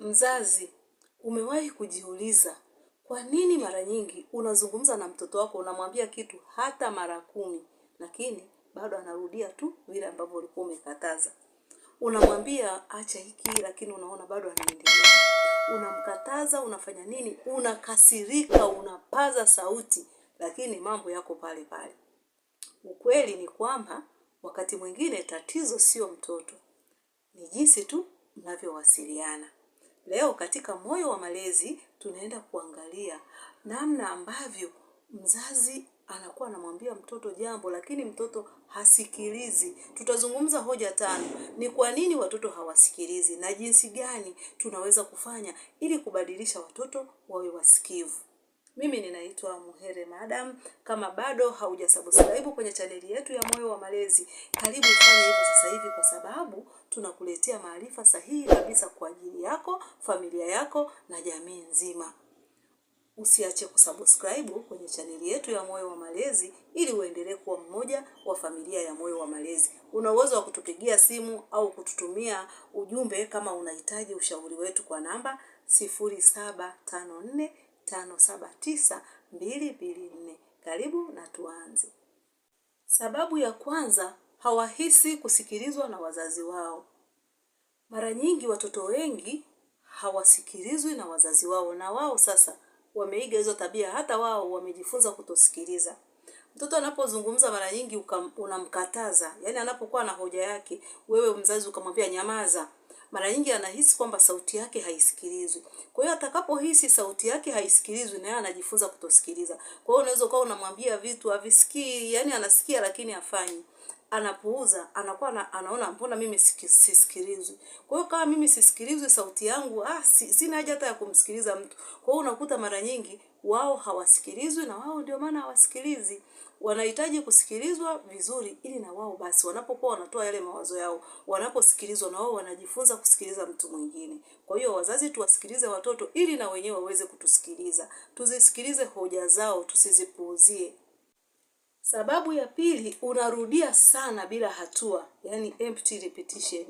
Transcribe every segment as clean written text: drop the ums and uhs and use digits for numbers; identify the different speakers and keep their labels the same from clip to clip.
Speaker 1: Mzazi, umewahi kujiuliza kwa nini mara nyingi unazungumza na mtoto wako unamwambia kitu hata mara 10, lakini bado anarudia tu vile ambavyo ulikuwa umekataza. Unamwambia acha hiki, lakini unaona bado anaendelea. Unamkataza, unafanya nini? Unakasirika, unapaza sauti, lakini mambo yako pale pale. Ukweli ni kwamba wakati mwingine tatizo sio mtoto, ni jinsi tu mnavyowasiliana. Leo katika Moyo wa Malezi tunaenda kuangalia namna ambavyo mzazi anakuwa anamwambia mtoto jambo lakini mtoto hasikilizi. Tutazungumza hoja 5. Ni kwa nini watoto hawasikilizi na jinsi gani tunaweza kufanya ili kubadilisha watoto wawe wasikivu. Mimi ninaitwa Muhere Madam. Kama bado haujasubscribe kwenye chaneli yetu ya Moyo wa Malezi, karibu ufanye hivyo sasa hivi kwa sababu tunakuletea maarifa sahihi kabisa kwa ajili yako, familia yako na jamii nzima. Usiache kusubscribe kwenye chaneli yetu ya Moyo wa Malezi ili uendelee kuwa mmoja wa familia ya Moyo wa Malezi. Una uwezo wa kutupigia simu au kututumia ujumbe kama unahitaji ushauri wetu kwa namba 0754579224. Karibu na tuanze. Sababu ya kwanza, hawahisi kusikilizwa na wazazi wao. Mara nyingi watoto wengi hawasikilizwi na wazazi wao, na wao sasa wameiga hizo tabia, hata wao wamejifunza kutosikiliza. Mtoto anapozungumza mara nyingi unamkataza, yani anapokuwa na hoja yake, wewe mzazi ukamwambia nyamaza, mara nyingi anahisi kwamba sauti yake haisikilizwi. Kwa hiyo atakapohisi sauti yake haisikilizwi, na yeye anajifunza kutosikiliza. Kwa hiyo unaweza kuwa unamwambia vitu havisikii, yani anasikia lakini hafanyi. Anapuuza, anakuwa anaona mbona mimi sisikilizwi. Kwa hiyo kama mimi sisikilizwi sauti yangu, sina haja hata ya kumsikiliza mtu. Kwa hiyo unakuta mara nyingi wao hawasikilizwi, na wao ndio maana hawasikilizi. Wanahitaji kusikilizwa vizuri ili na wao basi wanapokuwa wanatoa yale mawazo yao, wanaposikilizwa na wao wanajifunza kusikiliza mtu mwingine. Kwa hiyo wazazi tuwasikilize watoto ili na wenyewe waweze kutusikiliza. Tuzisikilize hoja zao, tusizipuuzie. Sababu ya pili, unarudia sana bila hatua, yani empty repetition.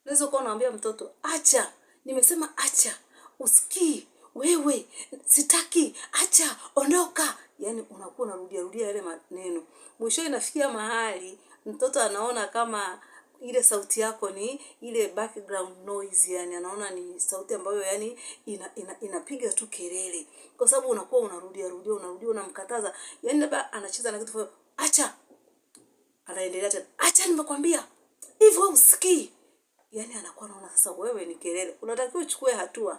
Speaker 1: Unaweza kuwa unaambia mtoto, acha, nimesema acha, usikii, wewe, sitaki, acha, ondoka. Yani unakuwa unarudia yale maneno. Mwisho inafikia mahali, mtoto anaona kama ile sauti yako ni ile background noise, yani anaona ni sauti ambayo yani inapiga tu kelele. Kwa sababu unakuwa unarudia, unamkataza. Yani labda anacheza na kitu, acha. Anaendelea tena, acha nimekwambia. Hivyo wewe usikii. Yani anakuwa anaona sasa wewe ni kelele. Unatakiwa uchukue hatua.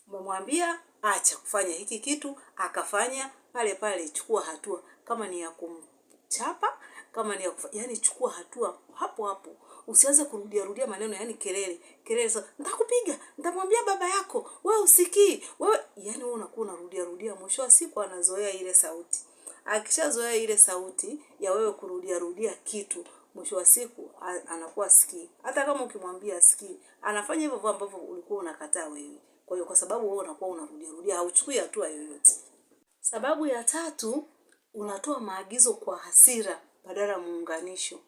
Speaker 1: Umemwambia acha kufanya hiki kitu, akafanya pale pale, chukua hatua. Kama ni ya kumchapa, kama ni ya yani chukua hatua hapo hapo. Usianze kurudia maneno yani kelele. Sasa nitakupiga, nitamwambia baba yako, wewe usikii. Wewe yani wewe unakuwa unarudia, mwisho wa siku anazoea ile sauti. Akishazoea ile sauti ya wewe kurudia kitu, mwisho wa siku anakuwa sikii. Hata kama ukimwambia sikii, anafanya hivyo ambavyo ulikuwa unakataa wewe. Kwa hiyo kwa sababu wewe unakuwa unarudia, hauchukui hatua yoyote. Sababu ya tatu, unatoa maagizo kwa hasira badala ya muunganisho.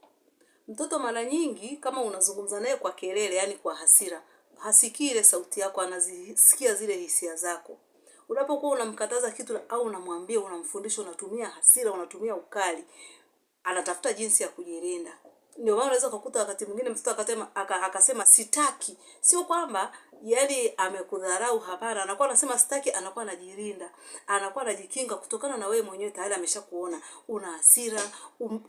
Speaker 1: Mtoto mara nyingi kama unazungumza naye kwa kelele, yani kwa hasira, hasikii ile sauti yako, anazisikia zile hisia zako. Unapokuwa unamkataza kitu au unamwambia, unamfundisha, unatumia hasira, unatumia ukali, anatafuta jinsi ya kujilinda. Ndio maana unaweza kukuta wakati mwingine mtoto akasema sitaki. Sio kwamba yani amekudharau, hapana. Anakuwa anasema sitaki, anakuwa anajilinda. Anakuwa anajikinga kutokana na wewe mwenyewe tayari ameshakuona una hasira,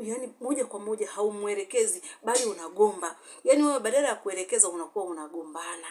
Speaker 1: yani moja kwa moja haumuelekezi bali unagomba. Yani wewe badala ya kuelekeza unakuwa unagombana.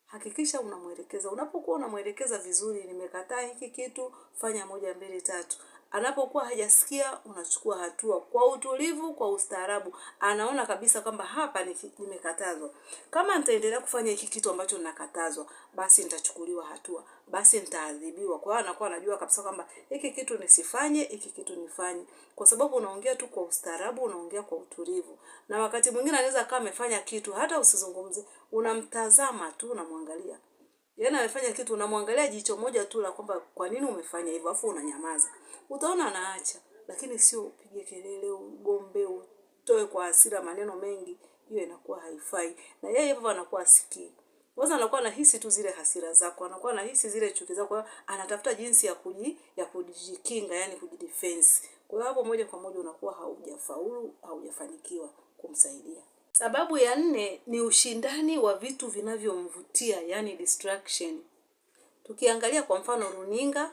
Speaker 1: Hakikisha unamuelekeza. Unapokuwa unamuelekeza vizuri, nimekataa hiki kitu, fanya 1 2 3. Anapokuwa hajasikia, unachukua hatua kwa utulivu, kwa ustaarabu. Anaona kabisa kwamba hapa nimekatazwa. Kama nitaendelea kufanya hiki kitu ambacho ninakatazwa, basi nitachukuliwa hatua, basi nitaadhibiwa. Kwa hiyo anakuwa anajua kabisa kwamba hiki kitu nisifanye, hiki kitu nifanye. Kwa sababu unaongea tu kwa ustaarabu, unaongea kwa utulivu. Na wakati mwingine anaweza kama amefanya kitu hata usizungumze, unamtazama tu, unamwangalia. Yeye amefanya kitu, unamwangalia jicho moja tu la kwamba kwa nini umefanya hivyo, afu unanyamaza. Utaona anaacha, lakini sio upige kelele, ugombe, utoe kwa hasira maneno mengi, hiyo inakuwa haifai. Na yeye hivyo anakuwa asikii. Kwanza anakuwa anahisi tu zile hasira zako, anakuwa anahisi zile chuki zako, anatafuta jinsi ya kujikinga, yani kujidefense. Kwa hiyo hapo moja kwa moja unakuwa haujafaulu, haujafanikiwa kumsaidia. Sababu ya 4 ni ushindani wa vitu vinavyomvutia, yani distraction. Tukiangalia kwa mfano runinga,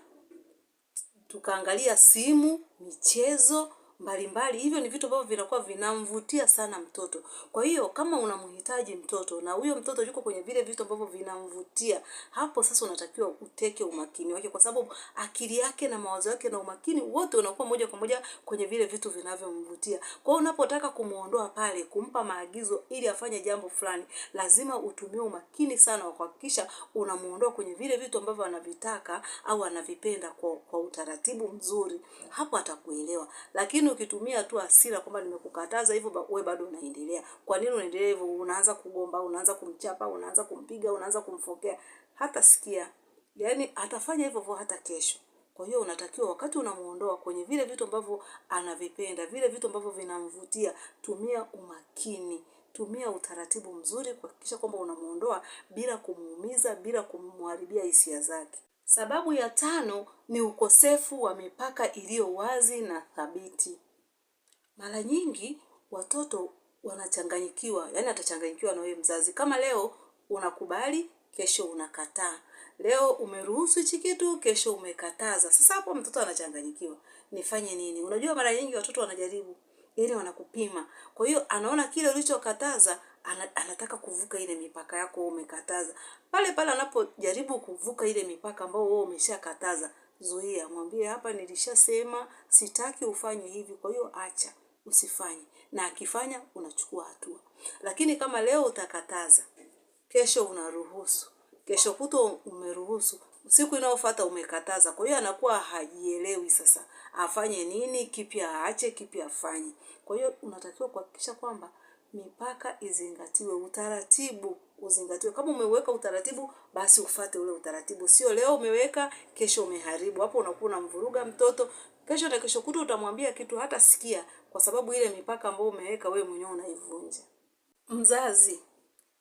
Speaker 1: tukaangalia simu, michezo mbalimbali, hivyo ni vitu ambavyo vinakuwa vinamvutia sana mtoto. Kwa hiyo kama unamhitaji mtoto na huyo mtoto yuko kwenye vile vitu ambavyo vinamvutia, hapo sasa unatakiwa uteke umakini wake, kwa sababu akili yake na mawazo yake na umakini wote unakuwa moja kwa moja kwenye vile vitu vinavyomvutia. Kwa hiyo unapotaka kumuondoa pale, kumpa maagizo ili afanye jambo fulani, lazima utumie umakini sana wa kuhakikisha unamuondoa kwenye vile vitu ambavyo anavitaka au anavipenda kwa utaratibu mzuri. Hapo atakuelewa. Lakini ukitumia tu hasira kwamba nimekukataza hivyo, wewe bado unaendelea. Kwa nini unaendelea hivyo? Unaanza kugomba, unaanza kumchapa, unaanza kumpiga, unaanza kumfokea, hata sikia. Yaani atafanya hivyo hata kesho. Kwa hiyo unatakiwa wakati unamuondoa kwenye vile vitu ambavyo anavipenda, vile vitu ambavyo vinamvutia, tumia umakini, tumia utaratibu mzuri kuhakikisha kwamba unamuondoa bila kumuumiza, bila kumharibia hisia zake. Sababu ya 5 ni ukosefu wa mipaka iliyo wazi na thabiti. Mara nyingi watoto wanachanganyikiwa, yani atachanganyikiwa na wewe mzazi. Kama leo unakubali, kesho unakataa. Leo umeruhusu hichi kitu, kesho umekataza. Sasa hapo mtoto anachanganyikiwa. Nifanye nini? Unajua mara nyingi watoto wanajaribu, ili wanakupima. Kwa hiyo anaona kile ulichokataza, anataka kuvuka ile mipaka yako umekataza. Pale pale anapojaribu kuvuka ile mipaka ambayo wewe umeshakataza, zuia, mwambie hapa nilishasema sitaki ufanye hivi, kwa hiyo acha, usifanye. Na akifanya unachukua hatua. Lakini kama leo utakataza, kesho unaruhusu, kesho kutwa umeruhusu, siku inayofuata umekataza. Kwa hiyo anakuwa hajielewi sasa afanye nini, kipi aache, kipi afanye. Kwa hiyo unatakiwa kuhakikisha kwamba mipaka izingatiwe, utaratibu uzingatiwe. Kama umeweka utaratibu, basi ufuate ule utaratibu. Sio leo umeweka, kesho umeharibu. Hapo unakuwa unamvuruga mtoto. Kesho na kesho kutwa utamwambia kitu hata sikia, kwa sababu ile mipaka ambayo umeweka wewe mwenyewe unaivunja. Mzazi,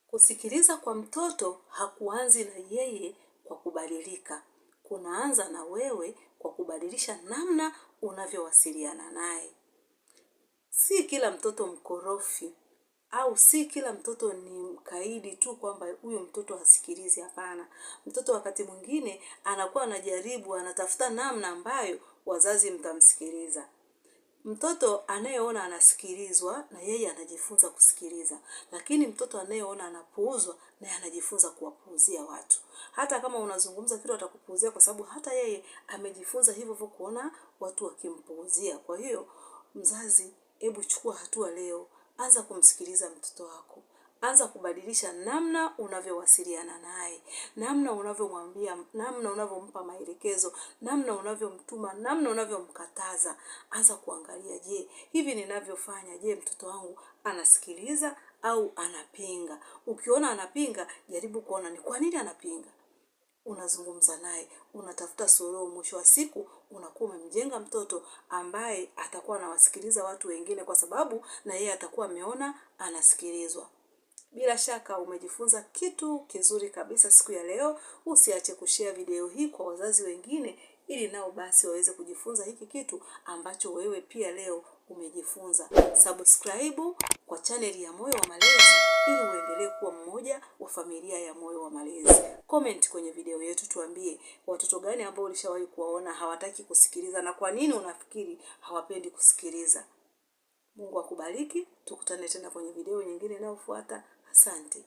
Speaker 1: kusikiliza kwa mtoto hakuanzi na yeye kwa kubadilika. Kunaanza na wewe kwa kubadilisha namna unavyowasiliana naye. Si kila mtoto mkorofi au si kila mtoto ni mkaidi tu kwamba huyo mtoto hasikilizi, hapana. Mtoto wakati mwingine anakuwa anajaribu, anatafuta namna ambayo wazazi mtamsikiliza. Mtoto anayeona anasikilizwa na yeye anajifunza kusikiliza. Lakini mtoto anayeona anapuuzwa naye anajifunza kuwapuuzia watu. Hata kama unazungumza kitu atakupuuzia, kwa sababu hata yeye amejifunza hivyo kuona watu wakimpuuzia. Kwa hiyo mzazi, hebu chukua hatua leo. Anza kumsikiliza mtoto wako. Anza kubadilisha namna unavyowasiliana naye, namna unavyomwambia, namna unavyompa maelekezo, namna unavyomtuma, namna unavyomkataza. Anza kuangalia, je, hivi ninavyofanya, je, mtoto wangu anasikiliza au anapinga? Ukiona anapinga, jaribu kuona ni kwa nini anapinga. Unazungumza naye, unatafuta suluhu. Mwisho wa siku unakuwa umemjenga mtoto ambaye atakuwa anawasikiliza watu wengine, kwa sababu na yeye atakuwa ameona anasikilizwa. Bila shaka umejifunza kitu kizuri kabisa siku ya leo. Usiache kushare video hii kwa wazazi wengine, ili nao basi waweze kujifunza hiki kitu ambacho wewe pia leo umejifunza. Subscribe kwa channel ya Moyo wa Malezi ili uendelee kuwa mmoja wa familia ya Moyo wa Malezi. Comment kwenye video yetu, tuambie watoto gani ambao ulishawahi kuwaona hawataki kusikiliza na kwa nini unafikiri hawapendi kusikiliza. Mungu akubariki. Tukutane tena kwenye video nyingine inayofuata. Asante.